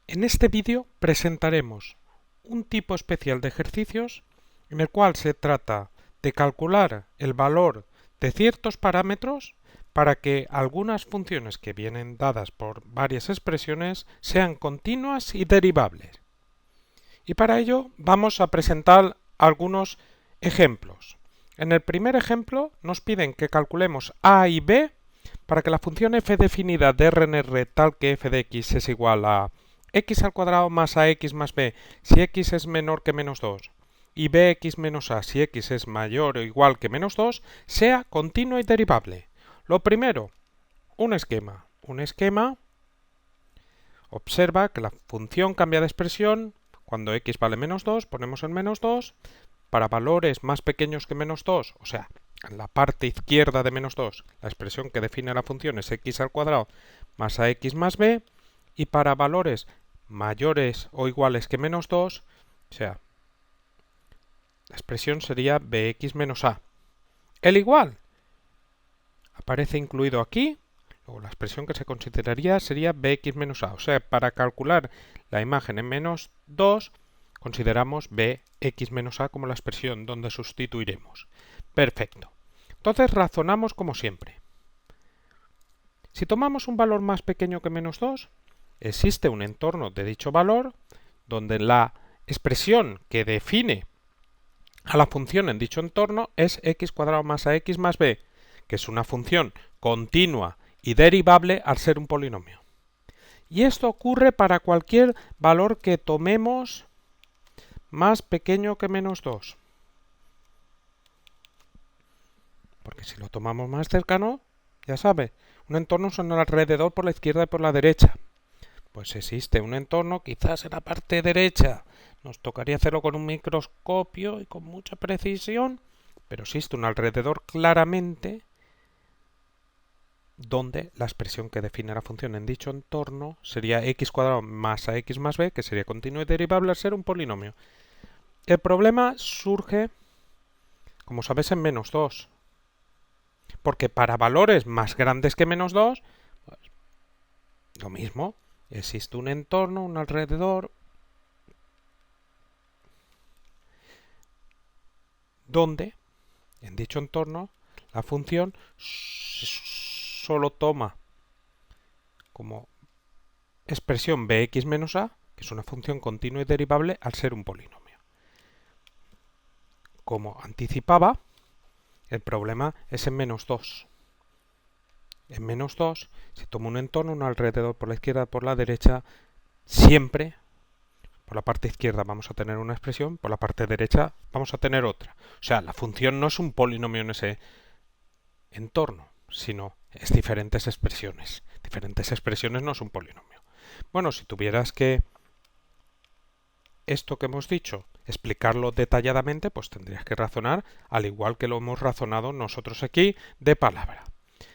En este vídeo presentaremos un tipo especial de ejercicios en el cual se trata de calcular el valor de ciertos parámetros para que algunas funciones que vienen dadas por varias expresiones sean continuas y derivables. Y para ello vamos a presentar algunos ejemplos. En el primer ejemplo nos piden que calculemos a y b para que la función f definida de RNR tal que f de x es igual a x al cuadrado más ax más b si x es menor que menos 2 y bx menos a si x es mayor o igual que menos 2 sea continua y derivable. Lo primero, un esquema. Un esquema observa que la función cambia de expresión. Cuando x vale menos 2, ponemos el menos 2. Para valores más pequeños que menos 2, o sea, en la parte izquierda de menos 2, la expresión que define la función es x al cuadrado más ax más b. Y para valores mayores o iguales que menos 2, o sea, la expresión sería bx menos a. El igual aparece incluido aquí. Luego la expresión que se consideraría sería bx menos a. O sea, para calcular la imagen en menos 2, consideramos bx menos a como la expresión donde sustituiremos. Perfecto. Entonces razonamos como siempre. Si tomamos un valor más pequeño que menos 2, existe un entorno de dicho valor donde la expresión que define a la función en dicho entorno es x cuadrado más ax más b, que es una función continua y derivable al ser un polinomio. Y esto ocurre para cualquier valor que tomemos más pequeño que menos 2. Porque si lo tomamos más cercano, ya sabe, un entorno son alrededor por la izquierda y por la derecha. Pues existe un entorno quizás en la parte derecha. Nos tocaría hacerlo con un microscopio y con mucha precisión, pero existe un alrededor claramente donde la expresión que define la función en dicho entorno sería x cuadrado más ax más b, que sería continuo y derivable al ser un polinomio. El problema surge, como sabes, en menos 2. Porque para valores más grandes que menos 2, pues, lo mismo, existe un entorno, un alrededor, donde, en dicho entorno, la función solo toma como expresión bx menos a, que es una función continua y derivable al ser un polinomio. Como anticipaba, el problema es en menos 2. En menos 2, si tomo un entorno, un alrededor por la izquierda, por la derecha, siempre por la parte izquierda vamos a tener una expresión, por la parte derecha vamos a tener otra. O sea, la función no es un polinomio en ese entorno, sino es diferentes expresiones. Diferentes expresiones no es un polinomio. Bueno, si tuvieras que esto que hemos dicho explicarlo detalladamente, pues tendrías que razonar al igual que lo hemos razonado nosotros aquí de palabra.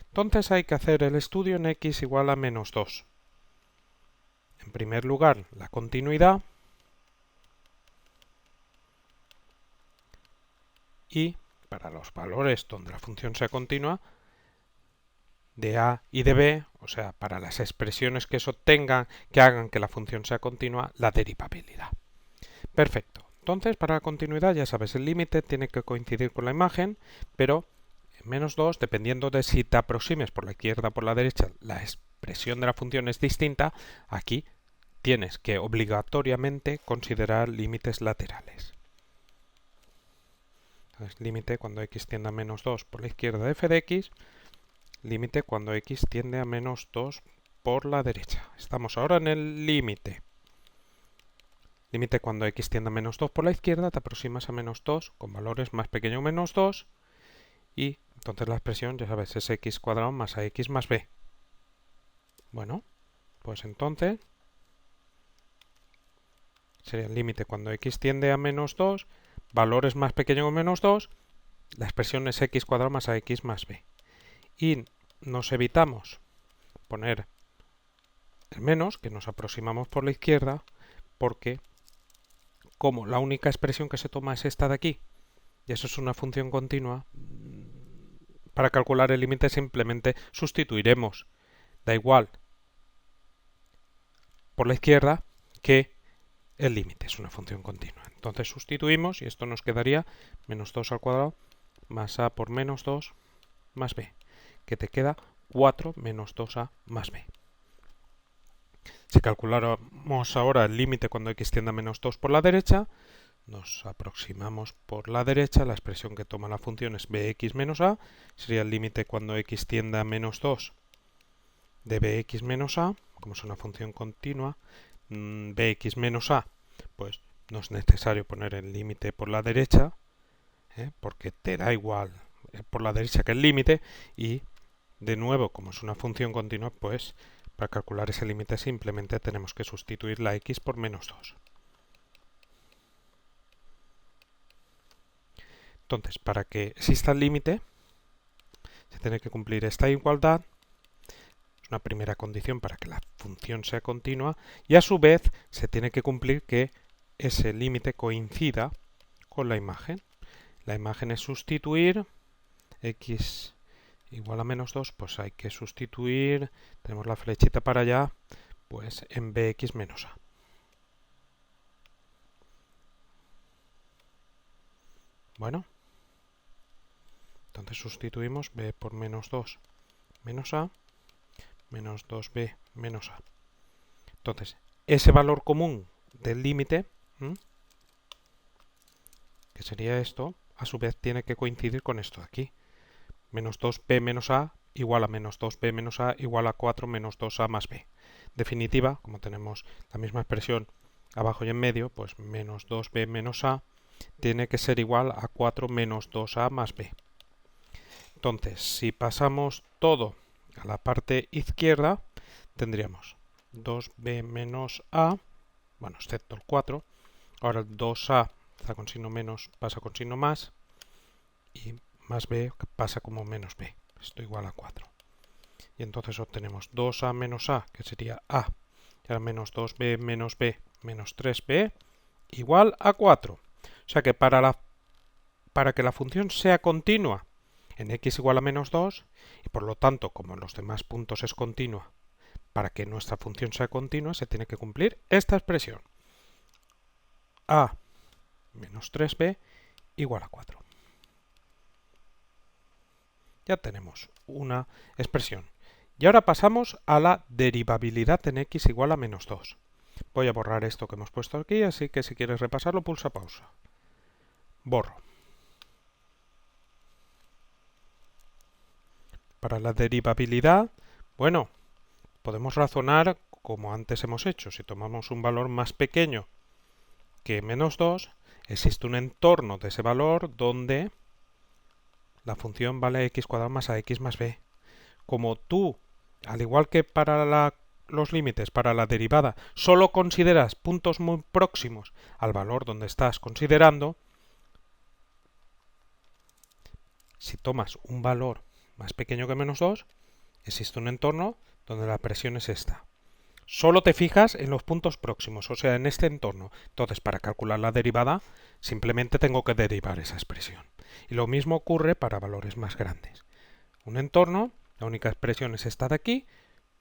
Entonces hay que hacer el estudio en x igual a menos 2. En primer lugar, la continuidad. Y para los valores donde la función sea continua, de a y de b, o sea, para las expresiones que eso tengan, que hagan que la función sea continua, la derivabilidad. Perfecto. Entonces, para la continuidad, ya sabes, el límite tiene que coincidir con la imagen, pero en menos 2, dependiendo de si te aproximes por la izquierda o por la derecha, la expresión de la función es distinta. Aquí tienes que obligatoriamente considerar límites laterales. Entonces, límite cuando x tiende a menos 2 por la izquierda de f de x, límite cuando x tiende a menos 2 por la derecha. Estamos ahora en el límite. Límite cuando x tiende a menos 2 por la izquierda, te aproximas a menos 2 con valores más pequeños que menos 2 y entonces la expresión, ya sabes, es x cuadrado más ax más b. Bueno, pues entonces sería el límite cuando x tiende a menos 2, valores más pequeños que menos 2, la expresión es x cuadrado más ax más b. Y nos evitamos poner el menos, que nos aproximamos por la izquierda, porque como la única expresión que se toma es esta de aquí, y eso es una función continua, para calcular el límite simplemente sustituiremos, da igual, por la izquierda que el límite es una función continua. Entonces sustituimos y esto nos quedaría menos 2 al cuadrado más a por menos 2 más b, que te queda 4 menos 2a más b. Si calculáramos ahora el límite cuando x tiende a menos 2 por la derecha, nos aproximamos por la derecha, la expresión que toma la función es bx menos a, sería el límite cuando x tiende a menos 2 de bx menos a, como es una función continua, bx menos a, pues no es necesario poner el límite por la derecha, porque te da igual por la derecha que el límite, y de nuevo, como es una función continua, pues para calcular ese límite simplemente tenemos que sustituir la x por menos 2. Entonces, para que exista el límite, se tiene que cumplir esta igualdad. Es una primera condición para que la función sea continua. Y a su vez, se tiene que cumplir que ese límite coincida con la imagen. La imagen es sustituir x igual a menos 2, pues hay que sustituir, tenemos la flechita para allá, pues en bx menos a. Bueno, entonces sustituimos b por menos 2 menos a, menos 2b menos a. Entonces, ese valor común del límite, que sería esto, a su vez tiene que coincidir con esto de aquí. Menos 2b menos a igual a menos 2b menos a igual a 4 menos 2a más b. En definitiva, como tenemos la misma expresión abajo y en medio, pues menos 2b menos a tiene que ser igual a 4 menos 2a más b. Entonces, si pasamos todo a la parte izquierda, tendríamos 2b menos a, bueno, excepto el 4. Ahora el 2a está con signo menos, pasa con signo más, y más b pasa como menos b. Esto igual a 4. Y entonces obtenemos 2a menos a, que sería a, y ahora menos 2b menos b menos 3b igual a 4. O sea que para que la función sea continua en x igual a menos 2, y por lo tanto, como en los demás puntos es continua, para que nuestra función sea continua se tiene que cumplir esta expresión. A menos 3b igual a 4. Ya tenemos una expresión. Y ahora pasamos a la derivabilidad en x igual a menos 2. Voy a borrar esto que hemos puesto aquí, así que si quieres repasarlo, pulsa pausa. Borro. Para la derivabilidad, bueno, podemos razonar como antes hemos hecho. Si tomamos un valor más pequeño que menos 2, existe un entorno de ese valor donde la función vale x cuadrado más ax más b. Como tú, al igual que para los límites, para la derivada, solo consideras puntos muy próximos al valor donde estás considerando, si tomas un valor más pequeño que menos 2, existe un entorno donde la presión es esta. Solo te fijas en los puntos próximos, o sea, en este entorno. Entonces, para calcular la derivada, simplemente tengo que derivar esa expresión. Y lo mismo ocurre para valores más grandes. Un entorno, la única expresión es esta de aquí.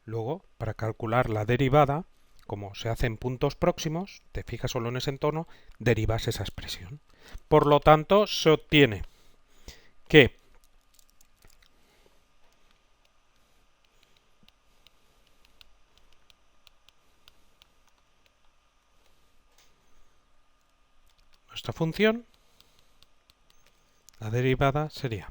Luego, para calcular la derivada, como se hace en puntos próximos, te fijas solo en ese entorno, derivas esa expresión. Por lo tanto, se obtiene que nuestra función, la derivada sería,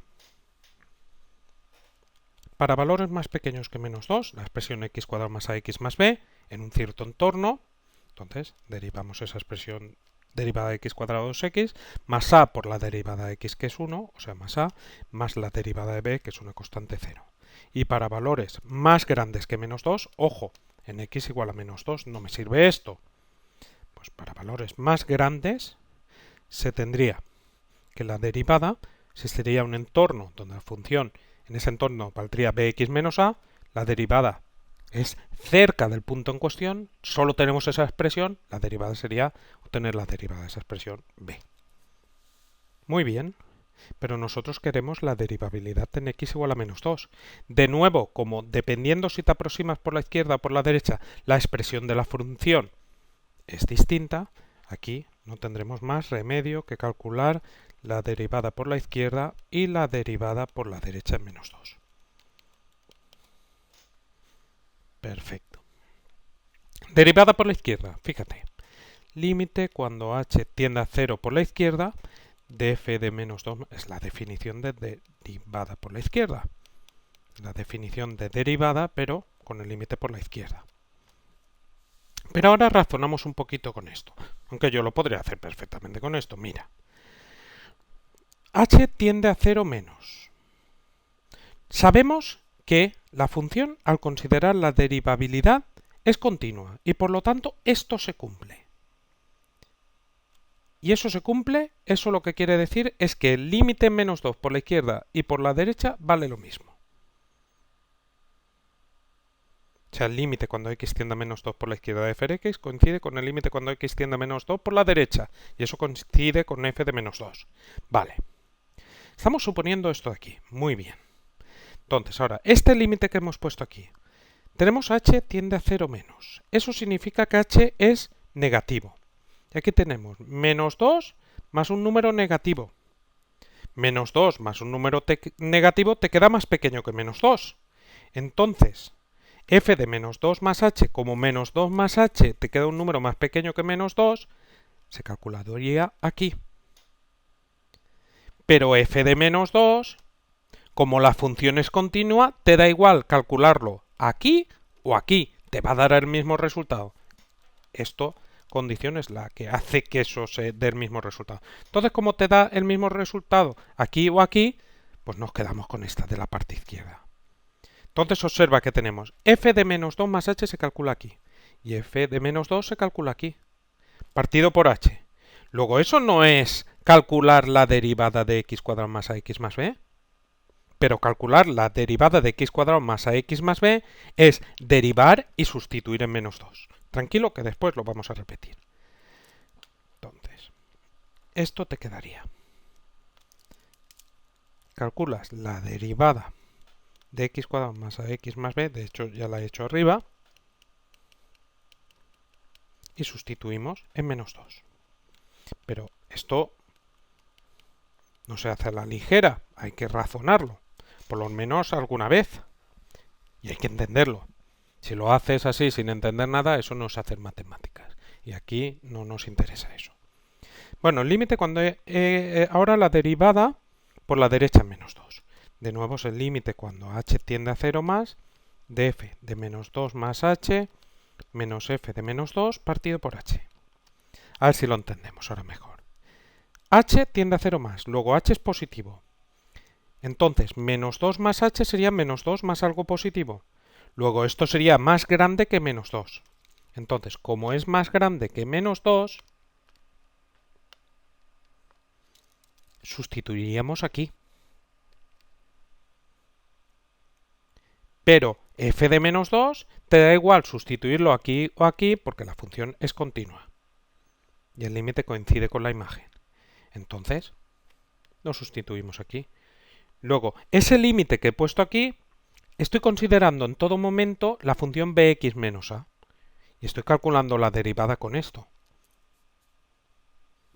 para valores más pequeños que menos 2, la expresión x cuadrado más ax más b en un cierto entorno, entonces derivamos esa expresión derivada de x cuadrado 2x, más a por la derivada de x que es 1, o sea más a, más la derivada de b que es una constante 0. Y para valores más grandes que menos 2, ojo, en x igual a menos 2 no me sirve esto. Pues para valores más grandes se tendría que la derivada existiría un entorno donde la función en ese entorno valdría bx menos a, la derivada es cerca del punto en cuestión, solo tenemos esa expresión, la derivada sería obtener la derivada de esa expresión b. Muy bien, pero nosotros queremos la derivabilidad en x igual a menos 2. De nuevo, como dependiendo si te aproximas por la izquierda o por la derecha, la expresión de la función es distinta, aquí no tendremos más remedio que calcular la derivada por la izquierda y la derivada por la derecha en menos 2. Perfecto. Derivada por la izquierda, fíjate. Límite cuando h tiende a 0 por la izquierda de f de menos 2 es la definición de derivada por la izquierda. La definición de derivada, pero con el límite por la izquierda. Pero ahora razonamos un poquito con esto, aunque yo lo podría hacer perfectamente con esto. Mira, h tiende a 0 menos. Sabemos que la función, al considerar la derivabilidad, es continua y por lo tanto esto se cumple. Y eso se cumple, eso lo que quiere decir es que el límite en menos 2 por la izquierda y por la derecha vale lo mismo. O sea, el límite cuando x tiende a menos 2 por la izquierda de f de x coincide con el límite cuando x tiende a menos 2 por la derecha. Y eso coincide con f de menos 2. Vale. Estamos suponiendo esto de aquí. Muy bien. Entonces, ahora, este límite que hemos puesto aquí. Tenemos h tiende a 0 menos. Eso significa que h es negativo. Y aquí tenemos menos 2 más un número negativo. Menos 2 más un número negativo te queda más pequeño que menos 2. Entonces, f de menos 2 más h, como menos 2 más h te queda un número más pequeño que menos 2, se calcularía aquí. Pero f de menos 2, como la función es continua, te da igual calcularlo aquí o aquí. Te va a dar el mismo resultado. Esto condición es la que hace que eso se dé el mismo resultado. Entonces, como te da el mismo resultado aquí o aquí, pues nos quedamos con esta de la parte izquierda. Entonces observa que tenemos f de menos 2 más h se calcula aquí. Y f de menos 2 se calcula aquí. Partido por h. Luego, eso no es calcular la derivada de x cuadrado más ax más b. Pero calcular la derivada de x cuadrado más ax más b es derivar y sustituir en menos 2. Tranquilo que después lo vamos a repetir. Entonces, esto te quedaría. Calculas la derivada de x cuadrado más ax más b, de hecho ya la he hecho arriba, y sustituimos en menos 2. Pero esto no se hace a la ligera, hay que razonarlo, por lo menos alguna vez, y hay que entenderlo. Si lo haces así sin entender nada, eso no es hacer matemáticas, y aquí no nos interesa eso. Bueno, el límite cuando ahora la derivada por la derecha en menos 2. De nuevo es el límite cuando h tiende a 0 más de f de menos 2 más h menos f de menos 2 partido por h. A ver si lo entendemos ahora mejor. H tiende a 0 más, luego h es positivo. Entonces, menos 2 más h sería menos 2 más algo positivo. Luego esto sería más grande que menos 2. Entonces, como es más grande que menos 2, sustituiríamos aquí. Pero f de menos 2 te da igual sustituirlo aquí o aquí porque la función es continua. Y el límite coincide con la imagen. Entonces, lo sustituimos aquí. Luego, ese límite que he puesto aquí, estoy considerando en todo momento la función bx menos a. Y estoy calculando la derivada con esto.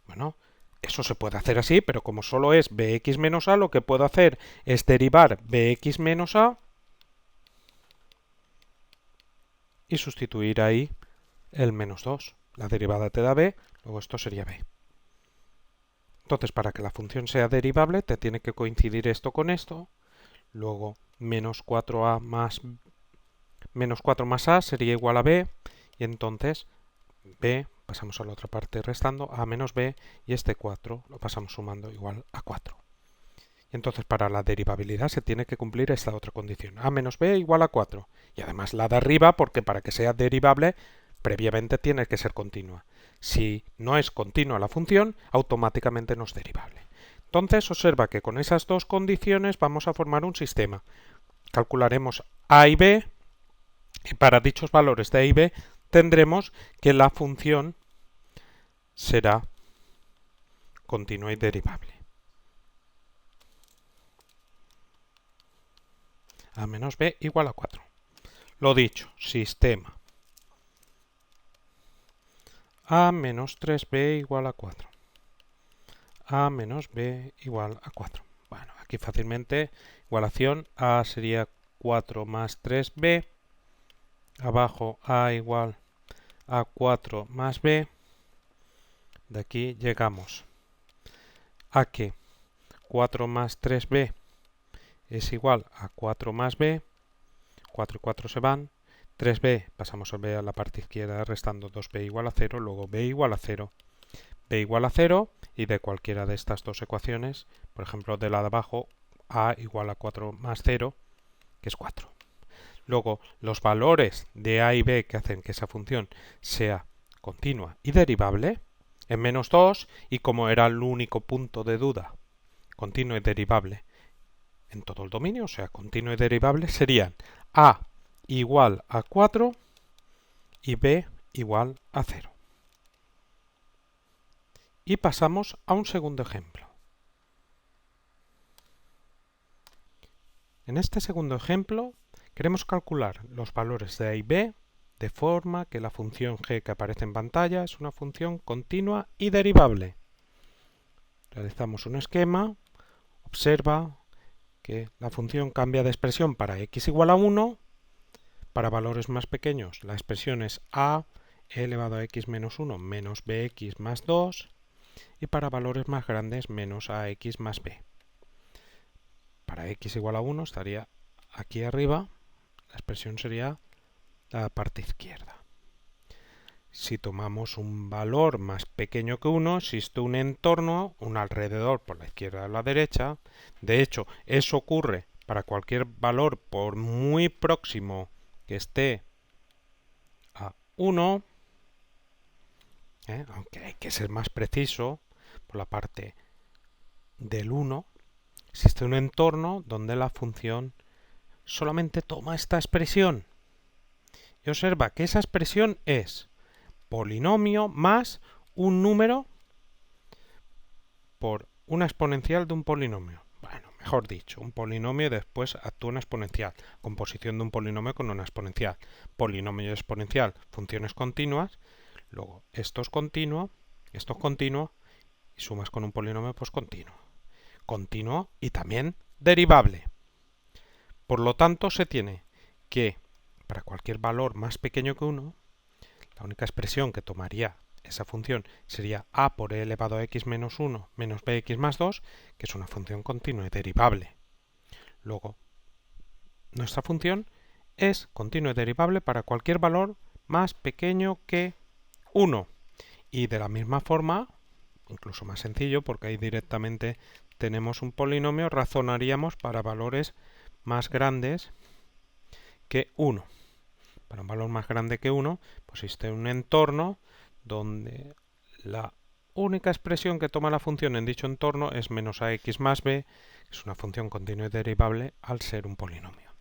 Bueno, eso se puede hacer así, pero como solo es bx menos a, lo que puedo hacer es derivar bx menos a y sustituir ahí el menos 2. La derivada te da b, luego esto sería b. Entonces, para que la función sea derivable, te tiene que coincidir esto con esto. Luego, menos 4a más menos 4 más a sería igual a b. Y entonces, b, pasamos a la otra parte restando, a menos b, y este 4 lo pasamos sumando igual a 4. Y entonces, para la derivabilidad se tiene que cumplir esta otra condición. A menos b igual a 4. Y además la de arriba, porque para que sea derivable, previamente tiene que ser continua. Si no es continua la función, automáticamente no es derivable. Entonces, observa que con esas dos condiciones vamos a formar un sistema. Calcularemos a y b, y para dichos valores de a y b tendremos que la función será continua y derivable. A menos b igual a 4. Lo dicho, sistema a menos 3b igual a 4. A menos b igual a 4. Bueno, aquí fácilmente igualación a sería 4 más 3b. Abajo a igual a 4 más b. De aquí llegamos a que 4 más 3b es igual a 4 más b. 4 y 4 se van. 3b, pasamos el b a la parte izquierda restando 2b igual a 0, luego b igual a 0. B igual a 0 y de cualquiera de estas dos ecuaciones, por ejemplo de la de abajo, a igual a 4 más 0, que es 4. Luego, los valores de a y b que hacen que esa función sea continua y derivable, en menos 2, y como era el único punto de duda, continuo y derivable en todo el dominio, o sea, continuo y derivable, serían a igual a 4 y b igual a 0. Y pasamos a un segundo ejemplo. En este segundo ejemplo queremos calcular los valores de a y b de forma que la función g que aparece en pantalla es una función continua y derivable. Realizamos un esquema, observa que la función cambia de expresión para x igual a 1, para valores más pequeños la expresión es a elevado a x menos 1 menos bx más 2, y para valores más grandes menos ax más b. Para x igual a 1 estaría aquí arriba, la expresión sería la parte izquierda. Si tomamos un valor más pequeño que 1, existe un entorno, un alrededor por la izquierda o la derecha. De hecho, eso ocurre para cualquier valor por muy próximo que esté a 1, aunque hay que ser más preciso por la parte del 1, existe un entorno donde la función solamente toma esta expresión. Y observa que esa expresión es polinomio más un número por una exponencial de un polinomio. Bueno, mejor dicho, un polinomio y después actúa una exponencial. Composición de un polinomio con una exponencial. Polinomio y exponencial, funciones continuas. Luego, esto es continuo y sumas con un polinomio pues continuo. Continuo y también derivable. Por lo tanto, se tiene que, para cualquier valor más pequeño que 1, la única expresión que tomaría esa función sería a por e elevado a x menos 1 menos bx más 2, que es una función continua y derivable. Luego, nuestra función es continua y derivable para cualquier valor más pequeño que 1. Y de la misma forma, incluso más sencillo, porque ahí directamente tenemos un polinomio, razonaríamos para valores más grandes que 1. Para un valor más grande que 1, pues existe un entorno donde la única expresión que toma la función en dicho entorno es menos ax más b, que es una función continua y derivable al ser un polinomio.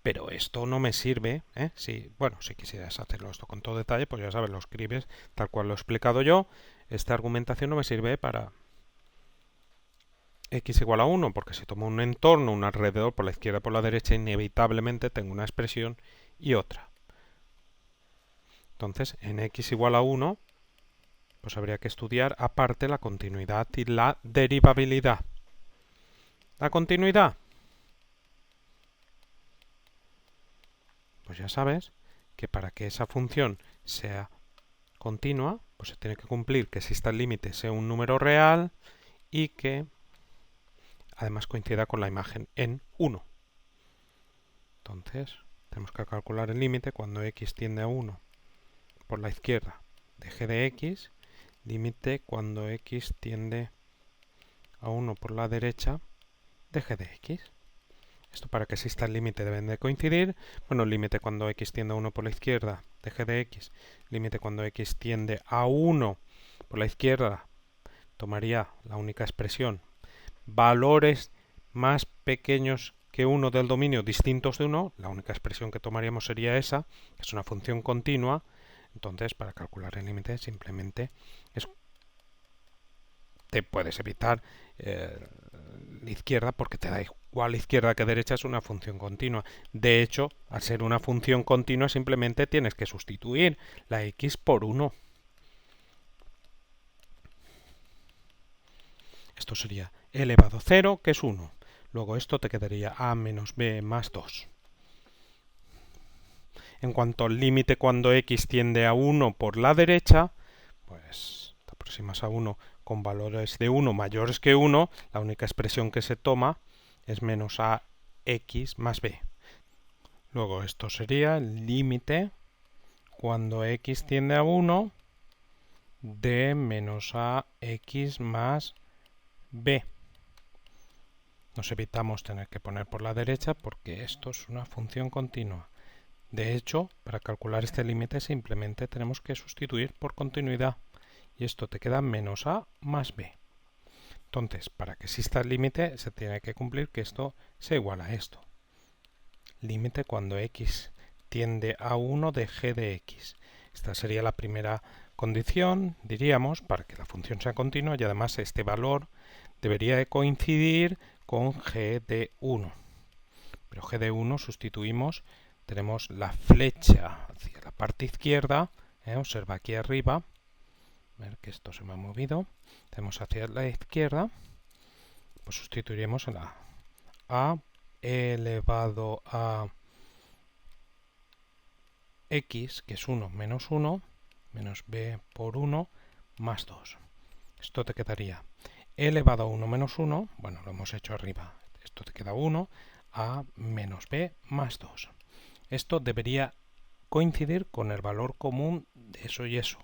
Pero esto no me sirve, si quisieras hacerlo esto con todo detalle, pues ya sabes, lo escribes tal cual lo he explicado yo. Esta argumentación no me sirve para x igual a 1, porque si tomo un entorno, un alrededor por la izquierda y por la derecha, inevitablemente tengo una expresión y otra. Entonces, en x igual a 1, pues habría que estudiar aparte la continuidad y la derivabilidad. La continuidad, pues ya sabes que para que esa función sea continua, pues se tiene que cumplir que exista el límite sea un número real y que además coincida con la imagen en 1. Entonces, tenemos que calcular el límite cuando x tiende a 1 por la izquierda de g de x, límite cuando x tiende a 1 por la derecha de g de x. Esto para que exista el límite deben de coincidir. Bueno, el límite cuando x tiende a 1 por la izquierda de g de x, límite cuando x tiende a 1 por la izquierda, tomaría la única expresión valores más pequeños que 1 del dominio distintos de 1, la única expresión que tomaríamos sería esa, que es una función continua. Entonces, para calcular el límite simplemente te puedes evitar la izquierda porque te da igual izquierda que derecha, es una función continua. De hecho, al ser una función continua simplemente tienes que sustituir la x por 1. Esto sería e elevado a 0, que es 1. Luego esto te quedaría a menos b más 2. En cuanto al límite cuando x tiende a 1 por la derecha, pues te aproximas a 1 con valores de 1 mayores que 1, la única expresión que se toma es menos ax más b. Luego esto sería el límite cuando x tiende a 1 de menos ax más b. Nos evitamos tener que poner por la derecha porque esto es una función continua. De hecho, para calcular este límite simplemente tenemos que sustituir por continuidad y esto te queda menos a más b. Entonces, para que exista el límite se tiene que cumplir que esto sea igual a esto. Límite cuando x tiende a 1 de g de x. Esta sería la primera condición, diríamos, para que la función sea continua y además este valor debería de coincidir con g de 1. Pero g de 1 sustituimos, tenemos la flecha hacia la parte izquierda, observa aquí arriba, a ver que esto se me ha movido, tenemos hacia la izquierda, pues sustituiremos en la a elevado a x, que es 1 menos 1, menos b por 1, más 2. Esto te quedaría elevado a 1 menos 1, bueno, lo hemos hecho arriba, esto te queda 1, a menos b más 2. Esto debería coincidir con el valor común de eso y eso.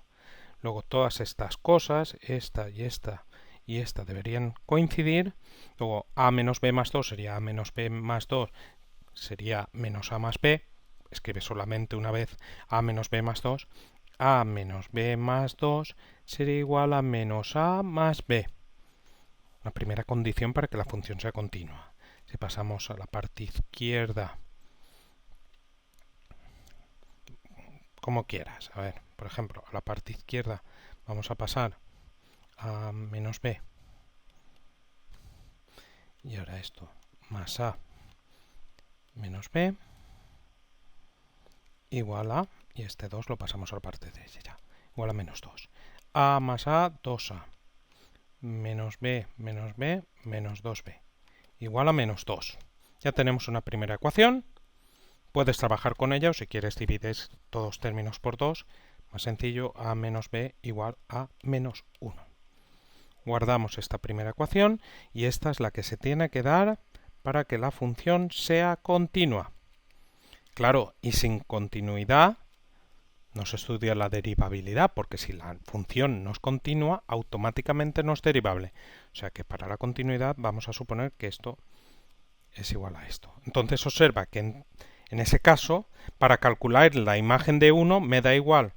Luego todas estas cosas, esta y esta y esta deberían coincidir. Luego a menos b más 2 sería a menos b más 2, sería menos a más b. Escribe solamente una vez a menos b más 2. A menos b más 2 sería igual a menos a más b. Una primera condición para que la función sea continua. Si pasamos a la parte izquierda, como quieras. A ver, por ejemplo, a la parte izquierda vamos a pasar a menos b. Y ahora esto, más a menos b, igual a, y este 2 lo pasamos a la parte derecha, igual a menos 2. A más a, 2a. Menos b, menos 2b. Igual a menos 2. Ya tenemos una primera ecuación. Puedes trabajar con ella o si quieres divides todos términos por 2. Más sencillo, a menos b igual a menos 1. Guardamos esta primera ecuación y esta es la que se tiene que dar para que la función sea continua. Claro, y sin continuidad no se estudia la derivabilidad, porque si la función no es continua, automáticamente no es derivable. O sea que para la continuidad vamos a suponer que esto es igual a esto. Entonces observa que en ese caso, para calcular la imagen de 1 me da igual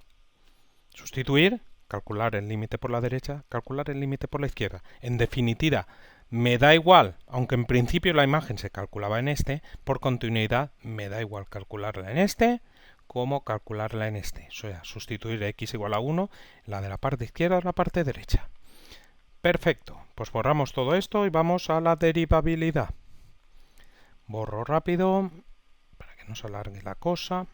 sustituir, calcular el límite por la derecha, calcular el límite por la izquierda. En definitiva, me da igual, aunque en principio la imagen se calculaba en este, por continuidad me da igual calcularla en este como calcularla en este. O sea, sustituir x igual a 1, la de la parte izquierda en la parte derecha. Perfecto, pues borramos todo esto y vamos a la derivabilidad. Borro rápido para que no se alargue la cosa.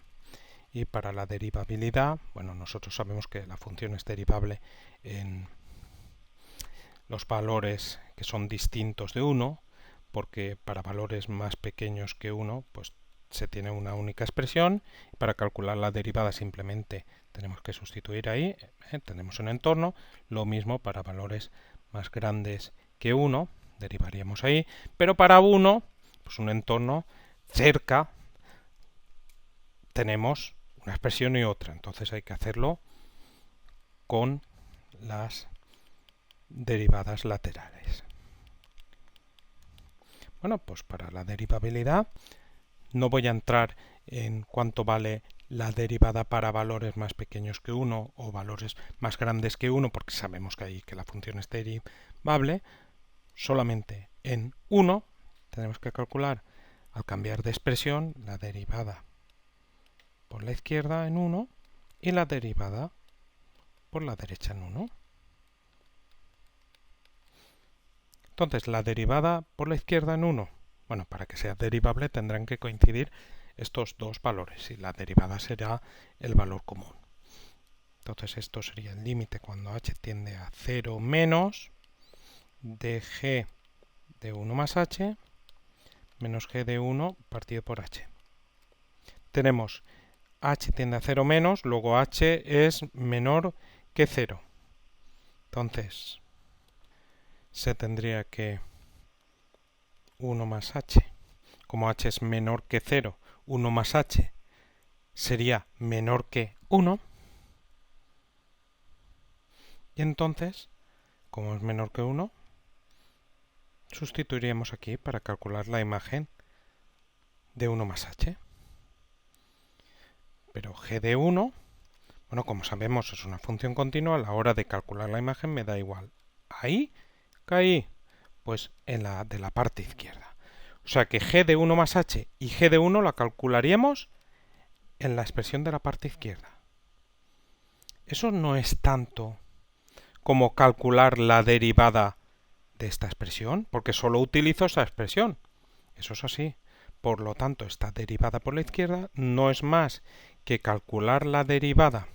Y para la derivabilidad, bueno, nosotros sabemos que la función es derivable en los valores que son distintos de 1, porque para valores más pequeños que 1, pues se tiene una única expresión. Para calcular la derivada simplemente tenemos que sustituir ahí, tenemos un entorno. Lo mismo para valores más grandes que 1, derivaríamos ahí. Pero para 1, pues un entorno cerca, tenemos una expresión y otra, entonces hay que hacerlo con las derivadas laterales. Bueno, pues para la derivabilidad no voy a entrar en cuánto vale la derivada para valores más pequeños que 1 o valores más grandes que 1, porque sabemos que ahí que la función es derivable. Solamente en 1 tenemos que calcular, al cambiar de expresión, la derivada por la izquierda en 1 y la derivada por la derecha en 1. Entonces, la derivada por la izquierda en 1, bueno, para que sea derivable tendrán que coincidir estos dos valores y la derivada será el valor común. Entonces, esto sería el límite cuando h tiende a 0 menos, de g de 1 más h menos g de 1 partido por h. Tenemos h tiende a 0 menos, luego h es menor que 0. Entonces, se tendría que 1 más h, como h es menor que 0, 1 más h sería menor que 1. Y entonces, como es menor que 1, sustituiríamos aquí para calcular la imagen de 1 más h. Pero g de 1, bueno, como sabemos es una función continua, a la hora de calcular la imagen me da igual. Ahí caí, pues en la de la parte izquierda. O sea que g de 1 más h y g de 1 la calcularíamos en la expresión de la parte izquierda. Eso no es tanto como calcular la derivada de esta expresión, porque solo utilizo esa expresión. Eso es así. Por lo tanto, esta derivada por la izquierda no es más que calcular la derivada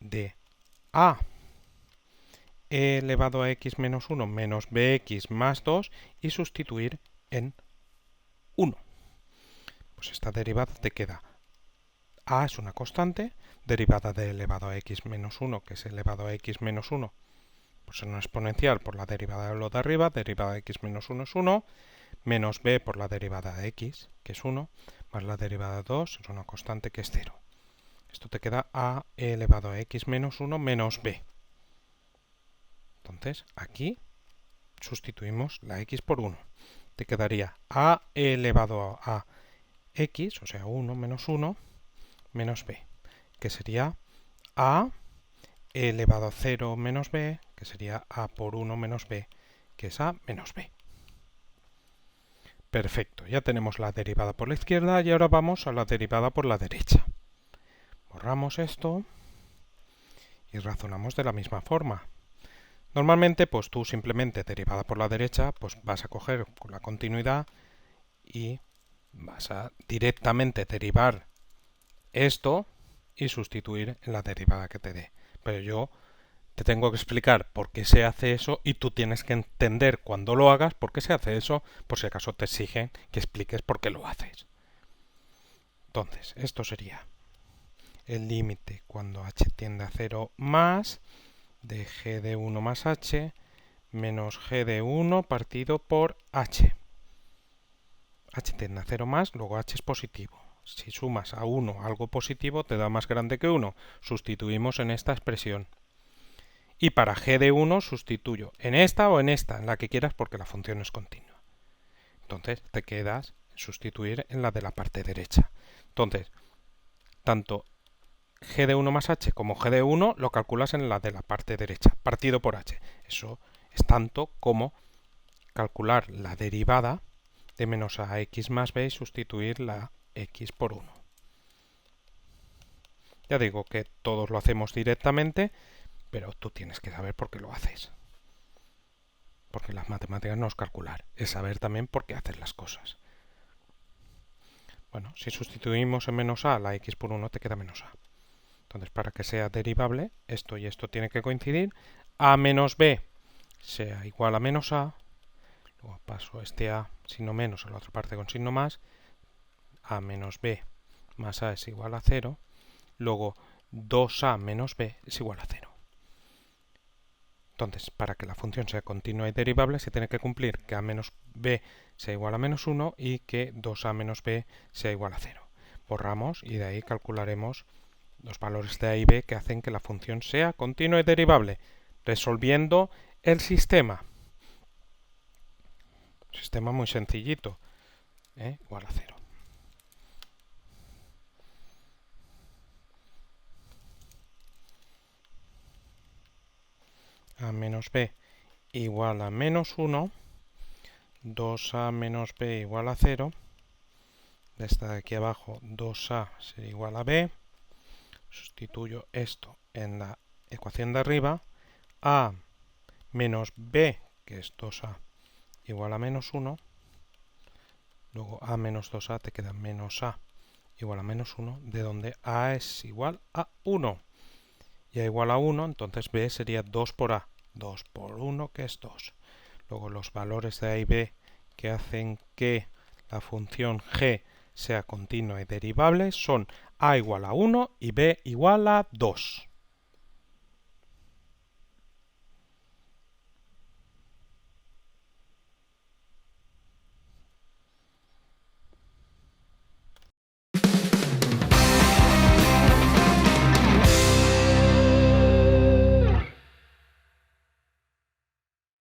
de a e elevado a x menos 1 menos bx más 2 y sustituir en 1. Pues esta derivada te queda a es una constante, derivada de elevado a x menos 1, que es elevado a x menos 1, pues es una exponencial por la derivada de lo de arriba, derivada de x menos 1 es 1, menos b por la derivada de x, que es 1, más la derivada de 2, es una constante que es 0. Esto te queda a elevado a x menos 1 menos b. Entonces, aquí sustituimos la x por 1. Te quedaría a elevado a x, o sea 1 menos 1, menos b, que sería a elevado a 0 menos b, que sería a por 1 menos b, que es a menos b. Perfecto, ya tenemos la derivada por la izquierda y ahora vamos a la derivada por la derecha. Borramos esto y razonamos de la misma forma. Normalmente, pues tú simplemente derivada por la derecha, pues vas a coger con la continuidad y vas a directamente derivar esto y sustituir en la derivada que te dé. Pero yo te tengo que explicar por qué se hace eso y tú tienes que entender cuando lo hagas por qué se hace eso, por si acaso te exigen que expliques por qué lo haces. Entonces, esto sería el límite cuando h tiende a 0 más de g de 1 más h menos g de 1 partido por h. H tiende a 0 más, luego h es positivo. Si sumas a 1 algo positivo te da más grande que 1. Sustituimos en esta expresión. Y para g de 1 sustituyo en esta o en esta, en la que quieras porque la función es continua. Entonces te quedas sustituir en la de la parte derecha. Entonces, tanto g de 1 más h como g de 1 lo calculas en la de la parte derecha, partido por h. Eso es tanto como calcular la derivada de menos a x más b y sustituir la x por 1. Ya digo que todos lo hacemos directamente, pero tú tienes que saber por qué lo haces. Porque las matemáticas no es calcular, es saber también por qué haces las cosas. Bueno, si sustituimos en menos a la x por 1 te queda menos a. Entonces, para que sea derivable, esto y esto tiene que coincidir. A menos b sea igual a menos a. Luego paso este a signo menos a la otra parte con signo más. A menos b más a es igual a 0. Luego 2a menos b es igual a 0. Entonces, para que la función sea continua y derivable, se tiene que cumplir que a menos b sea igual a menos 1 y que 2a menos b sea igual a 0. Borramos y de ahí calcularemos los valores de a y b que hacen que la función sea continua y derivable, resolviendo el sistema. Sistema muy sencillito, igual a 0. A menos b igual a menos 1, 2a menos b igual a 0, de esta de aquí abajo 2a será igual a b, sustituyo esto en la ecuación de arriba, a menos b, que es 2a, igual a menos 1, luego a menos 2a te queda menos a igual a menos 1, de donde a es igual a 1. Y a igual a 1, entonces b sería 2 por a, 2 por 1, que es 2. Luego los valores de A y B que hacen que la función g sea continua y derivable son a igual a 1 y b igual a 2.